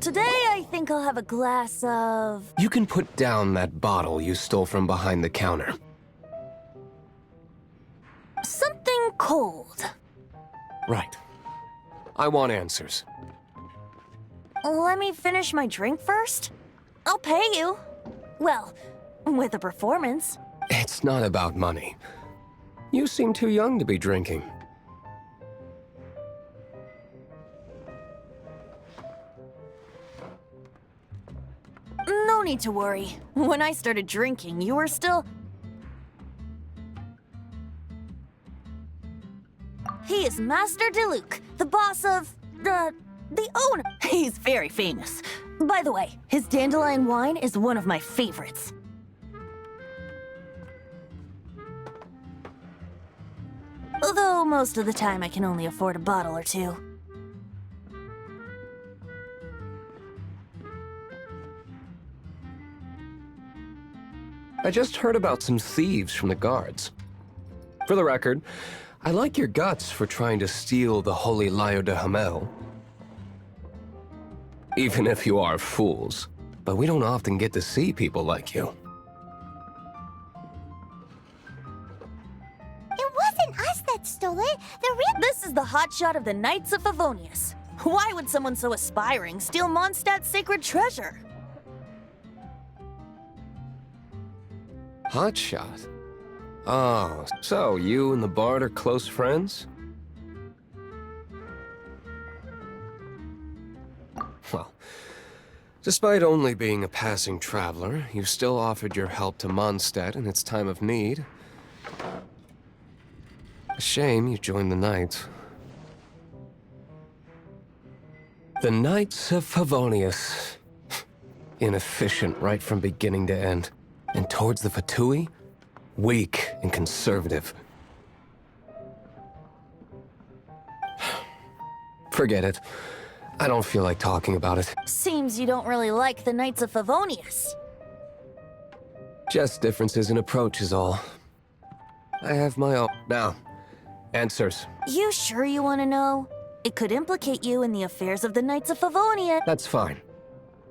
Today, I think I'll have a glass of... You can put down that bottle you stole from behind the counter. something cold. Right. I want answers. Let me finish my drink first. I'll pay you. Well, with a performance. It's not about money. You seem too young to be drinking. No need to worry. When I started drinking, you were still... He is Master Diluc, the boss of... the owner. He's very famous. By the way, his dandelion wine is one of my favorites. Although most of the time I can only afford a bottle or two. I just heard about some thieves from the guards. For the record, I like your guts for trying to steal the Holy Lyre de Hamel. Even if you are fools, but we don't often get to see people like you. It wasn't us that stole it. The real... This is the hotshot of the Knights of Favonius. Why would someone so aspiring steal Mondstadt's sacred treasure? Hotshot? Oh, so you and the Bard are close friends? Well, despite only being a passing traveler, you still offered your help to Mondstadt in its time of need. A shame you joined the Knights. The Knights of Favonius. Inefficient right from beginning to end. And towards the Fatui, weak and conservative. Forget it. I don't feel like talking about it. Seems you don't really like the Knights of Favonius. Just differences in approach is all. I have my own. Now, answers. You sure you want to know? It could implicate you in the affairs of the Knights of Favonia. That's fine.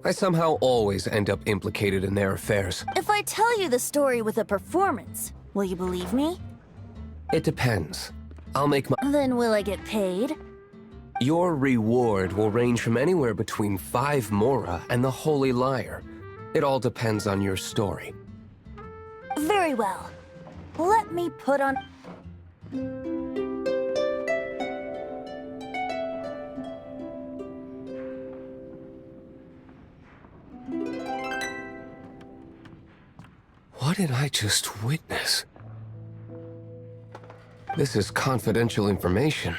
I somehow always end up implicated in their affairs. If I tell you the story with a performance, will you believe me? It depends. I'll make my... Then will I get paid? Your reward will range from anywhere between 5 Mora and the Holy Lyre. It all depends on your story. Very well. Let me put on... What did I just witness? This is confidential information.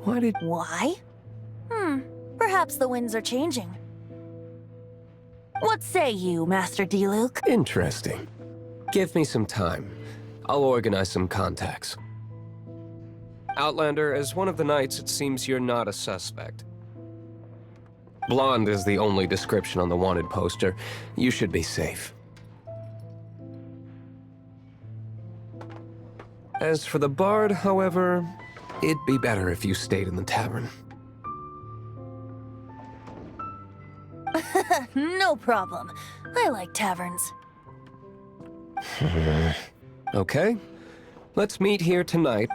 Why? Perhaps the winds are changing. What say you, Master Diluc? Interesting. Give me some time. I'll organize some contacts. Outlander, as one of the knights, it seems you're not a suspect. Blonde is the only description on the wanted poster. You should be safe. As for the Bard, however, it'd be better if you stayed in the tavern. No problem. I like taverns. Okay, let's meet here tonight.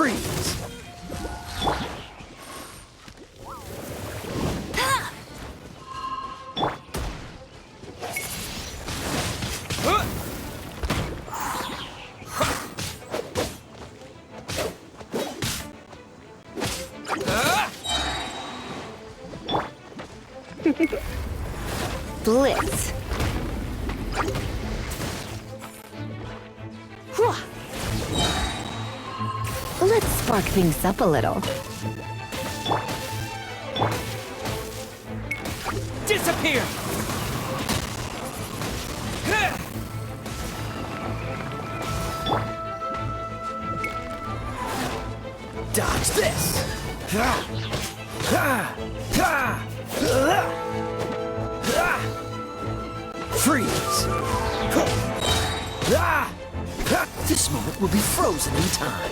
Freeze! Blitz. Let's spark things up a little. Disappear! Dodge this! Freeze! This moment will be frozen in time.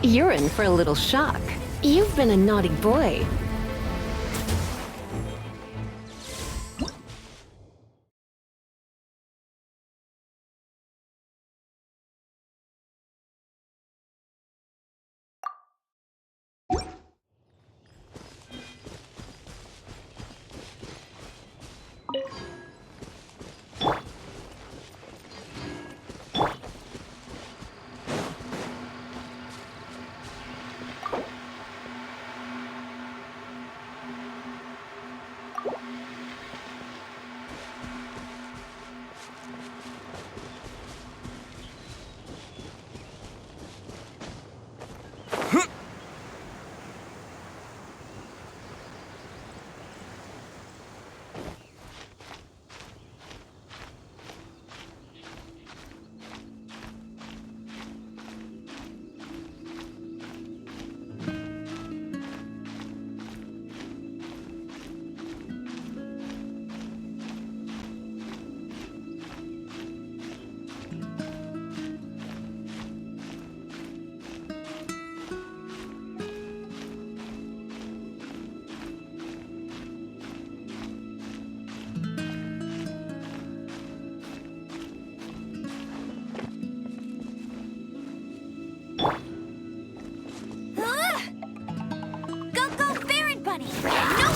You're in for a little shock. You've been a naughty boy.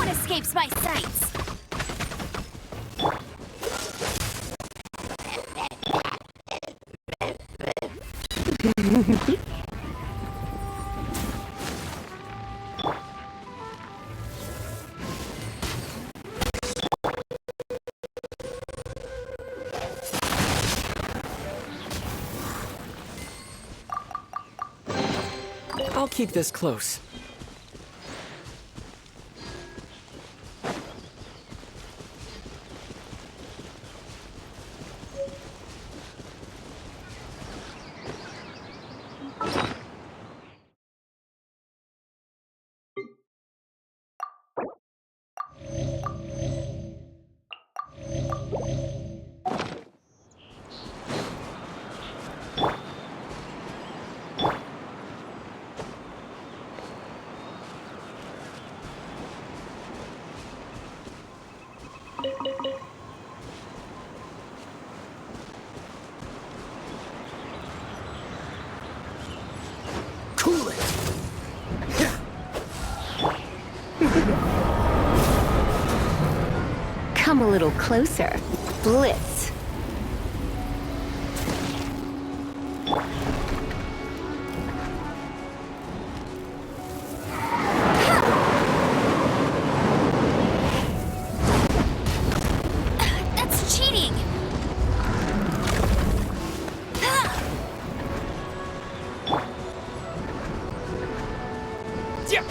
Escapes my sights. I'll keep this close. Cool it! Come a little closer. Blitz. That's cheating. Yeah.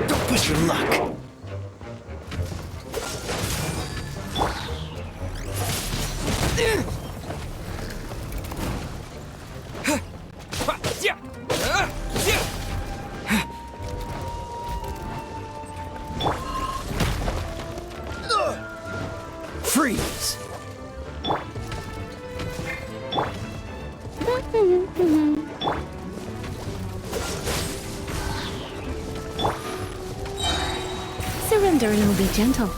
Don't push your luck. Freeze. Surrender and I'll be gentle.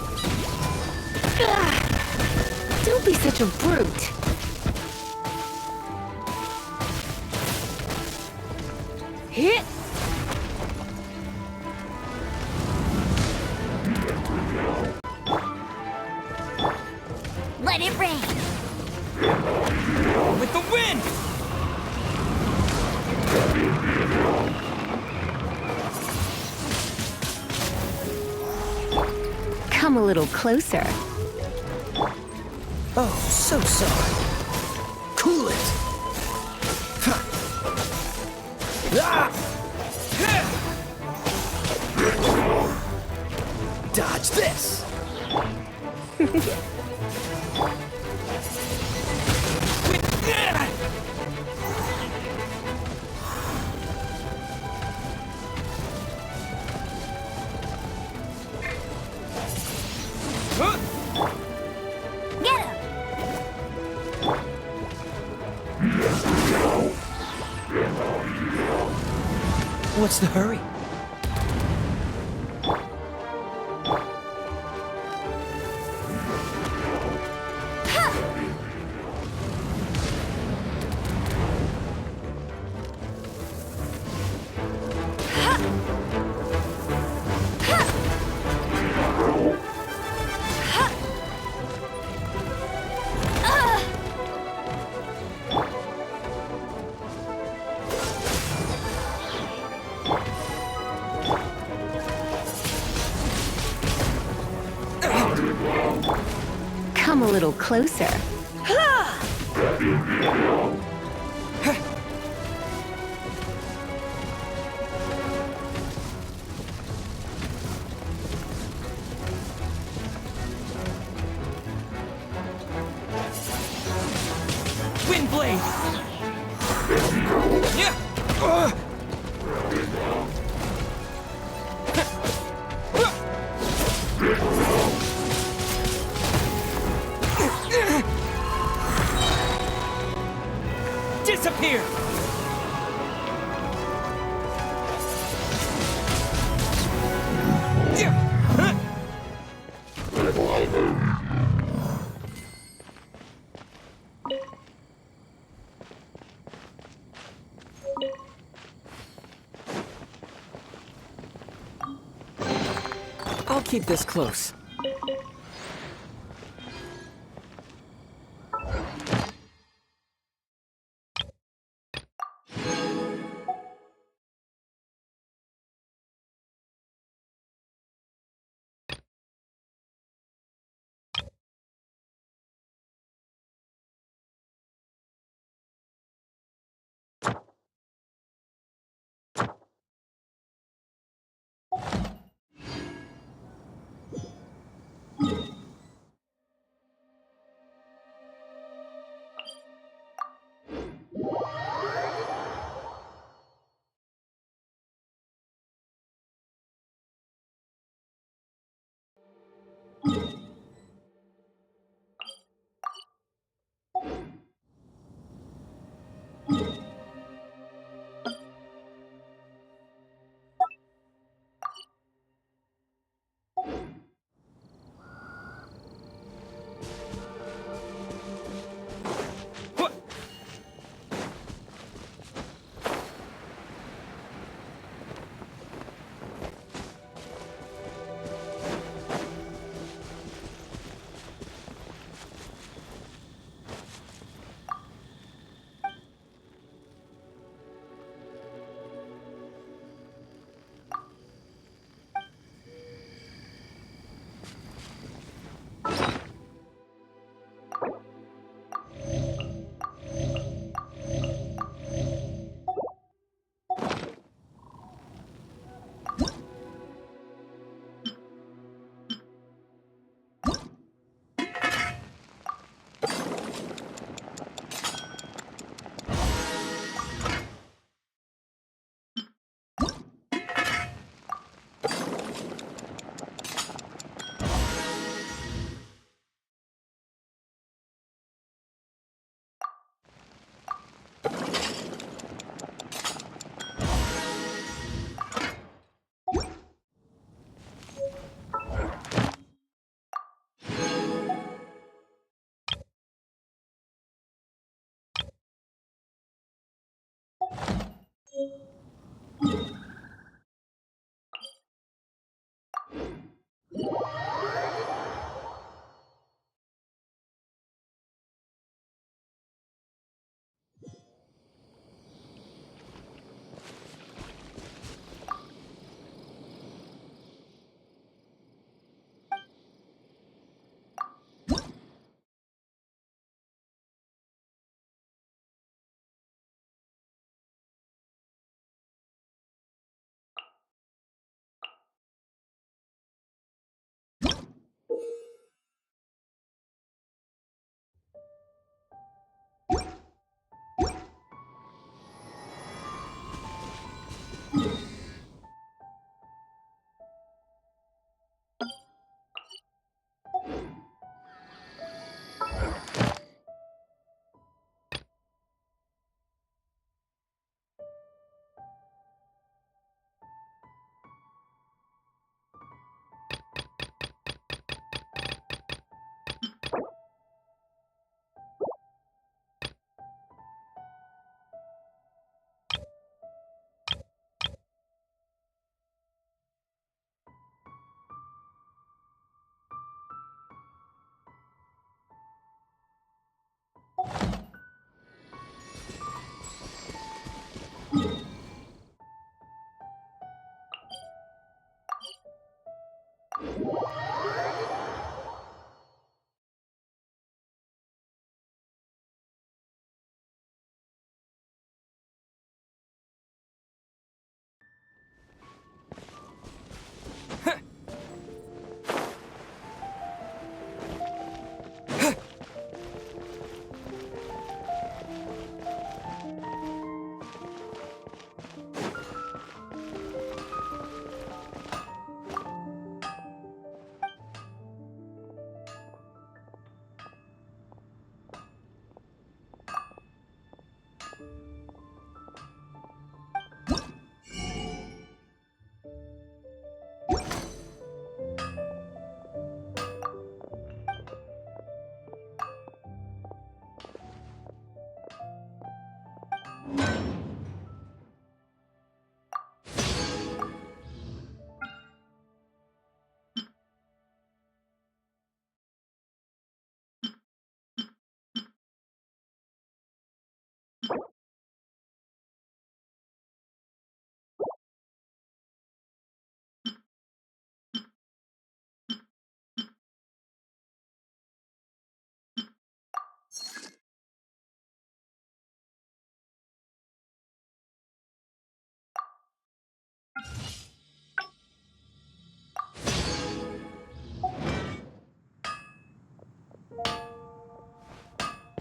Ugh. Don't be such a brute. Hit. Come a little closer. Oh, so sorry. Cool it. Ha. Ah! Dodge this. Get him! What's the hurry? Come a little closer. Wind blade. Yeah. Disappear. I'll keep this close.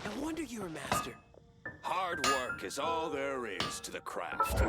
No wonder you're a master. Hard work is all there is to the craft.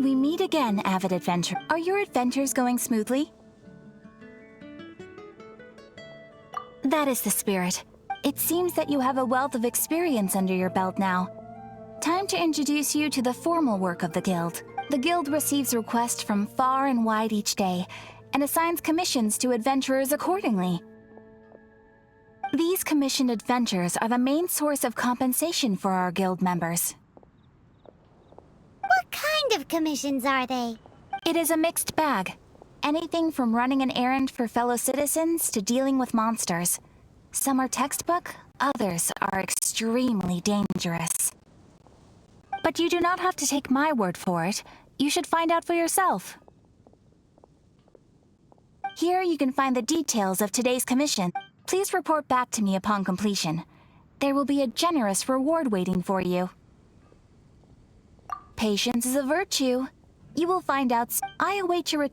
We meet again, avid adventurer. Are your adventures going smoothly? That is the spirit. It seems that you have a wealth of experience under your belt now. Time to introduce you to the formal work of the Guild. The Guild receives requests from far and wide each day, and assigns commissions to adventurers accordingly. These commissioned adventures are the main source of compensation for our Guild members. What kind of commissions are they? It is a mixed bag. Anything from running an errand for fellow citizens to dealing with monsters. Some are textbook, others are extremely dangerous. But you do not have to take my word for it. You should find out for yourself. Here you can find the details of today's commission. Please report back to me upon completion. There will be a generous reward waiting for you. Patience is a virtue. You will find out. I await your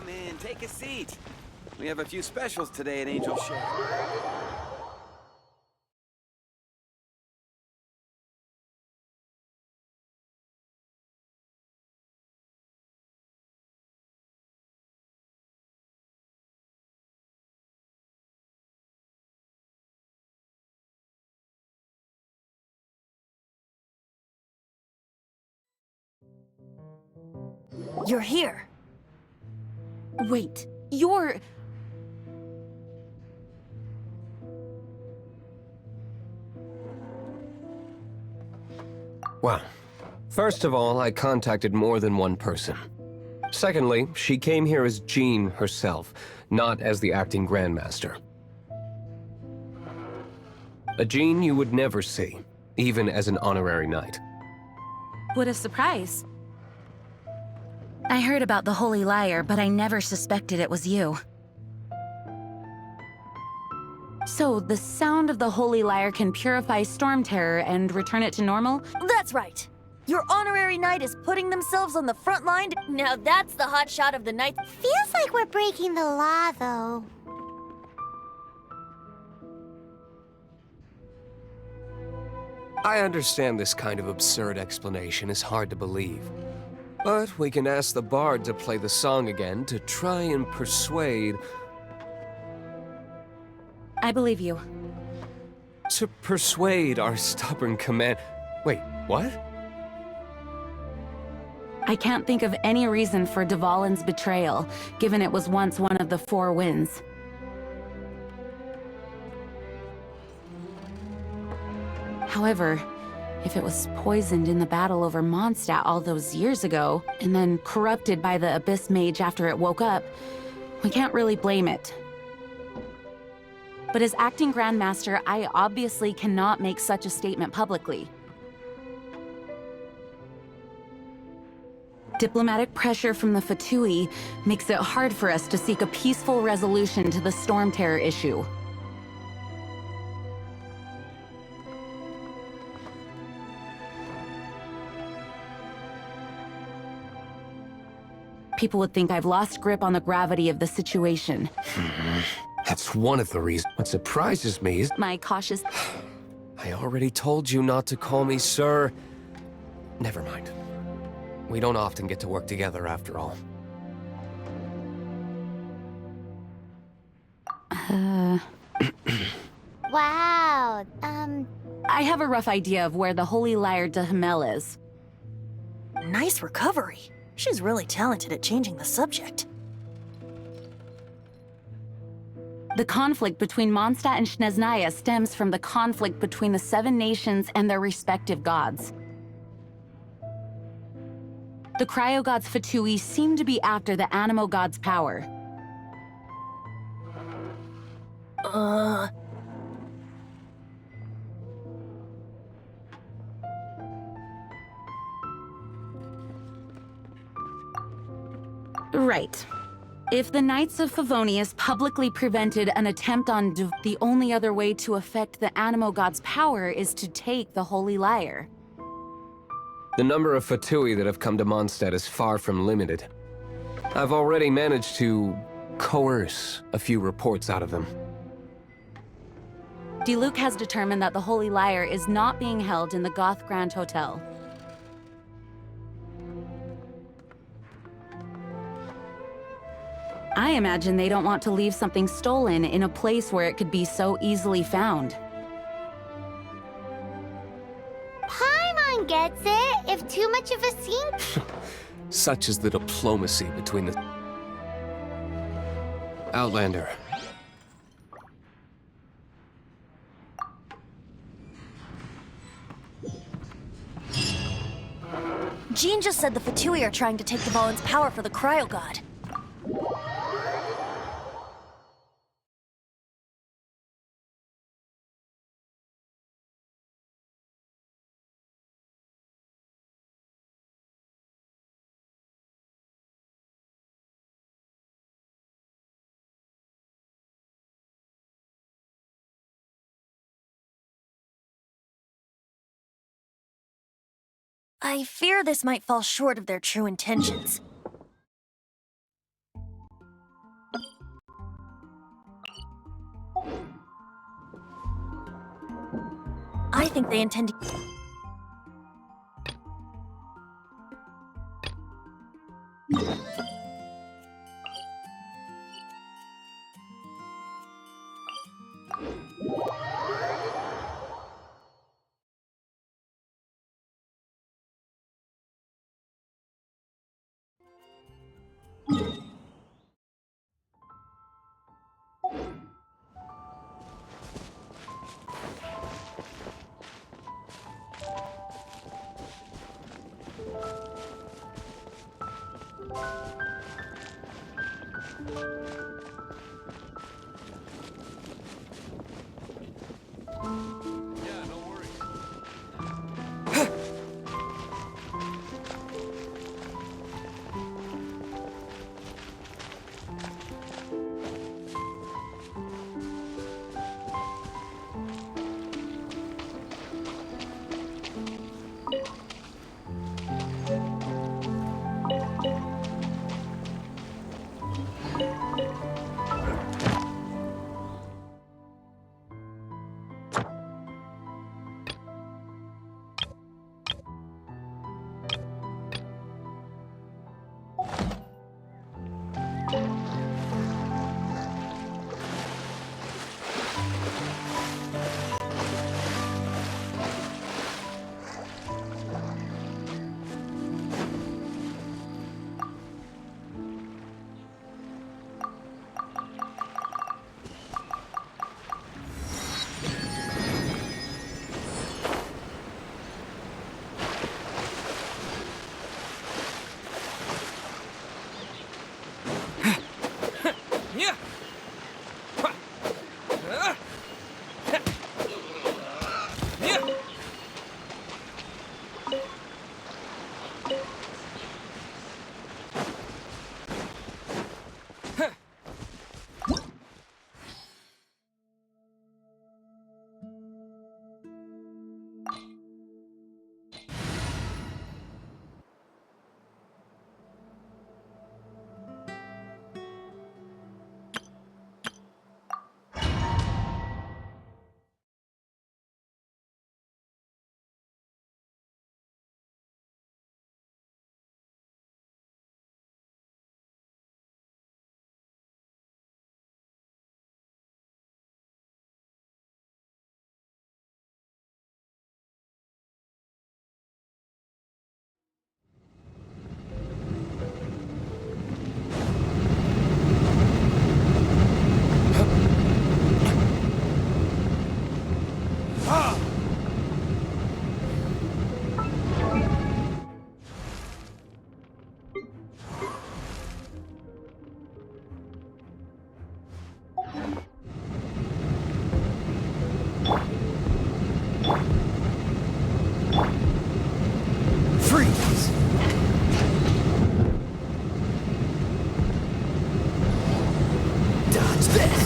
Come in, take a seat. We have a few specials today at Angel Share. You're here. Wait, you're... Well, first of all, I contacted more than one person. Secondly, she came here as Jean herself, not as the acting Grandmaster. A Jean you would never see, even as an honorary knight. What a surprise. I heard about the Holy Liar, but I never suspected it was you. So, the sound of the Holy Liar can purify Storm Terror and return it to normal? That's right. Your honorary knight is putting themselves on the front line. Now that's the hot shot of the night. Feels like we're breaking the law, though. I understand this kind of absurd explanation is hard to believe. But we can ask the bard to play the song again to try and persuade... I believe you. To persuade our stubborn command... Wait, what? I can't think of any reason for Dvalin's betrayal, given it was once one of the Four Winds. However, if it was poisoned in the battle over Mondstadt all those years ago, and then corrupted by the Abyss Mage after it woke up, we can't really blame it. But as acting Grandmaster, I obviously cannot make such a statement publicly. Diplomatic pressure from the Fatui makes it hard for us to seek a peaceful resolution to the Storm Terror issue. People would think I've lost grip on the gravity of the situation. That's one of the reasons. What surprises me is... My cautious... I already told you not to call me sir. Never mind. We don't often get to work together after all. Wow, I have a rough idea of where the Holy Liar de Hamel is. Nice recovery. She's really talented at changing the subject. The conflict between Mondstadt and Snezhnaya stems from the conflict between the Seven Nations and their respective gods. The cryo-gods Fatui seem to be after the Animo god's power. Right. If the Knights of Favonius publicly prevented an attempt on the only other way to affect the Animo god's power is to take the Holy Liar. The number of Fatui that have come to Mondstadt is far from limited. I've already managed to coerce a few reports out of them. Diluc has determined that the Holy Liar is not being held in the Goth Grand Hotel. I imagine they don't want to leave something stolen in a place where it could be so easily found. Paimon gets it. If too much of a scene... Such is the diplomacy between the... Outlander. Jean just said the Fatui are trying to take the Valen's power for the Cryo God. I fear this might fall short of their true intentions. I think they intend to... Yeah, no worries. Freeze! Dodge this!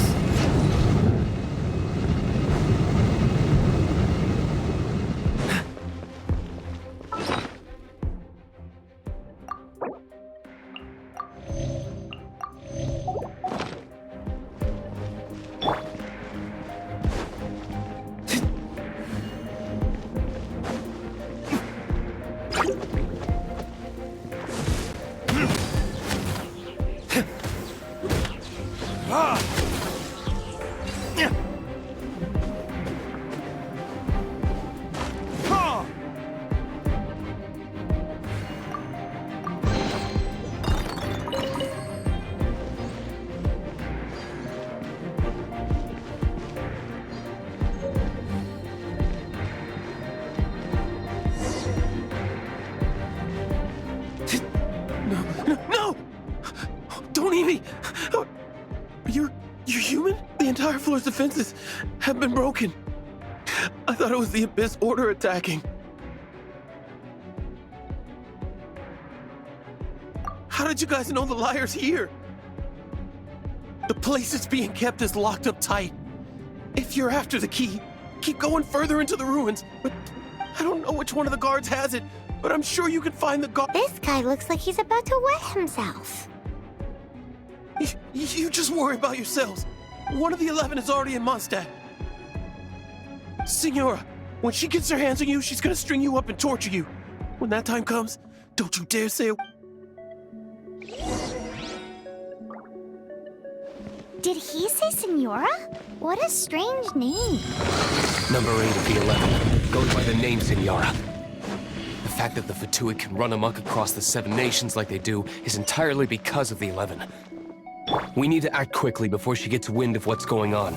No! Don't eat me! You're human? The entire floor's defenses have been broken. I thought it was the Abyss Order attacking. How did you guys know the liar's here? The place it's being kept is locked up tight. If you're after the key, keep going further into the ruins. But I don't know which one of the guards has it, but I'm sure you can find the guard. This guy looks like he's about to wet himself. You just worry about yourselves. One of the 11 is already in Mondstadt. Signora, When she gets her hands on you, she's gonna string you up and torture you. When that time comes, don't you dare say a... Did he say Senora? What a strange name. Number 8 of the 11 goes by the name Senora. The fact that the Fatuid can run amok across the 7 nations like they do is entirely because of the 11. We need to act quickly before she gets wind of what's going on.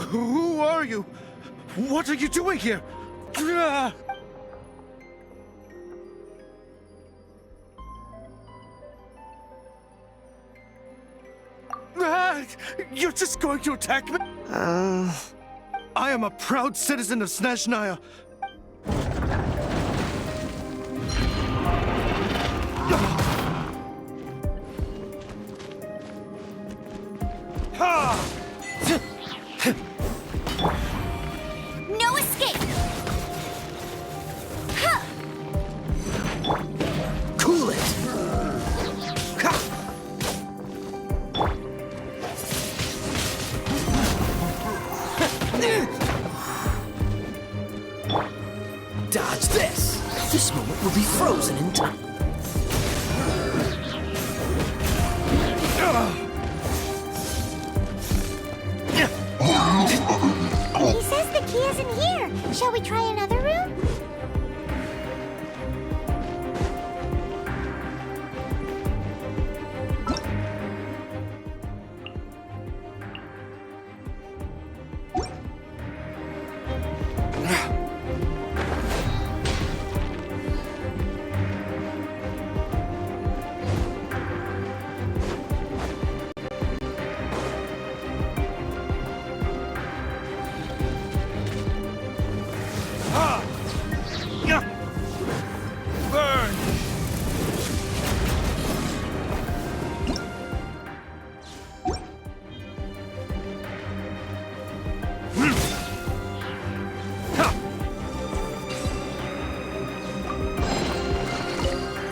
Who are you? What are you doing here? You're just going to attack me? I am a proud citizen of Snezhnaya. No escape! Cool it! Dodge this! This moment will be frozen in time. He says the key isn't here. Shall we try another room?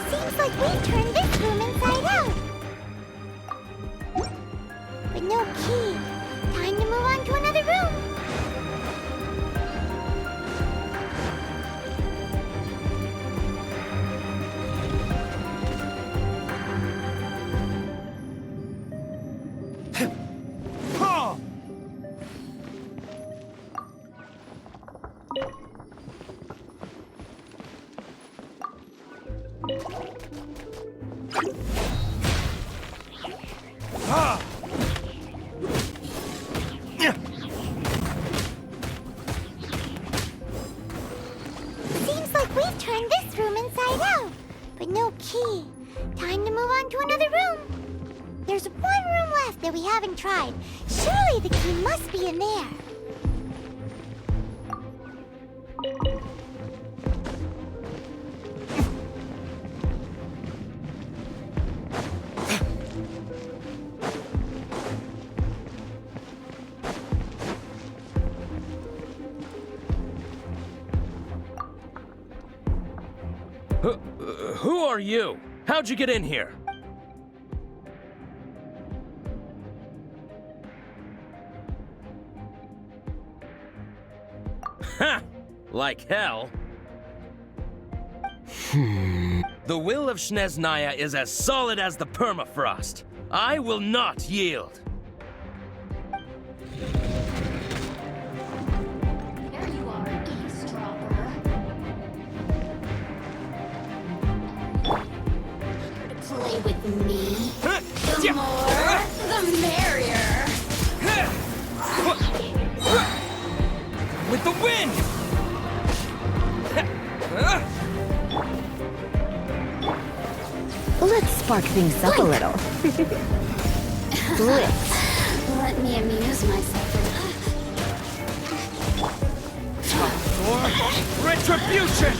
Seems like we turned this room inside out. But no key. Time to move on to another room. Seems like we've turned this room inside out. But no key. Time to move on to another room. There's one room left that we haven't tried. Surely the key must be in there. Who are you? How'd you get in here? Ha! Like hell. The will of Snezhnaya is as solid as the permafrost. I will not yield. There you are, eavesdropper. Here to play with me. The more, the merrier. With the wind! Let's spark things up a little. Blitz. Let me amuse myself. For retribution!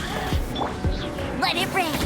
Let it rain.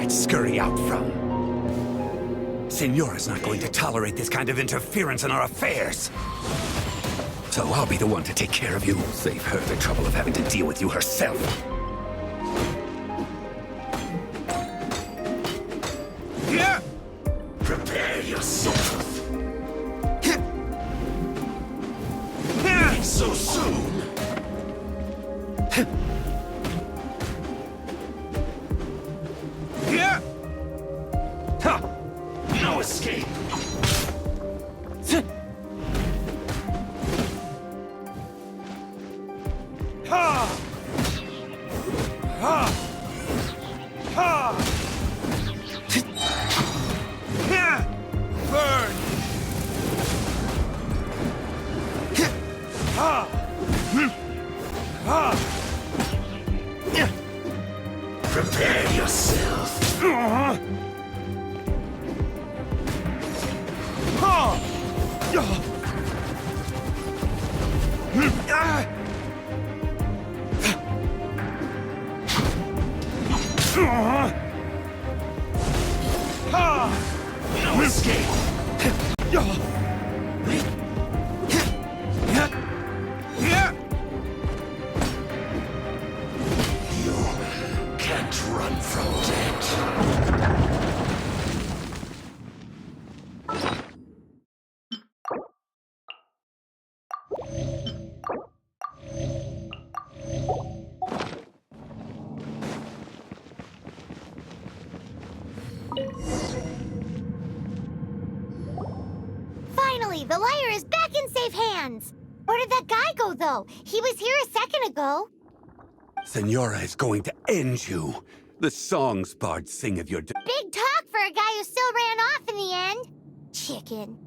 Scurry out from. Senora's not going to tolerate this kind of interference in our affairs. So I'll be the one to take care of you. Save her the trouble of having to deal with you herself. Yeah! Prepare yourself. So soon! Yeah! No escape. Ha! Ha! Ha! Burn! Ha! Ha! Prepare yourself. Ha! No escape. You can't run from death. Finally, the liar is back in safe hands. Where did that guy go, though? He was here a second ago. Senora is going to end you. The songs bards sing of your Big talk for a guy who still ran off in the end. Chicken.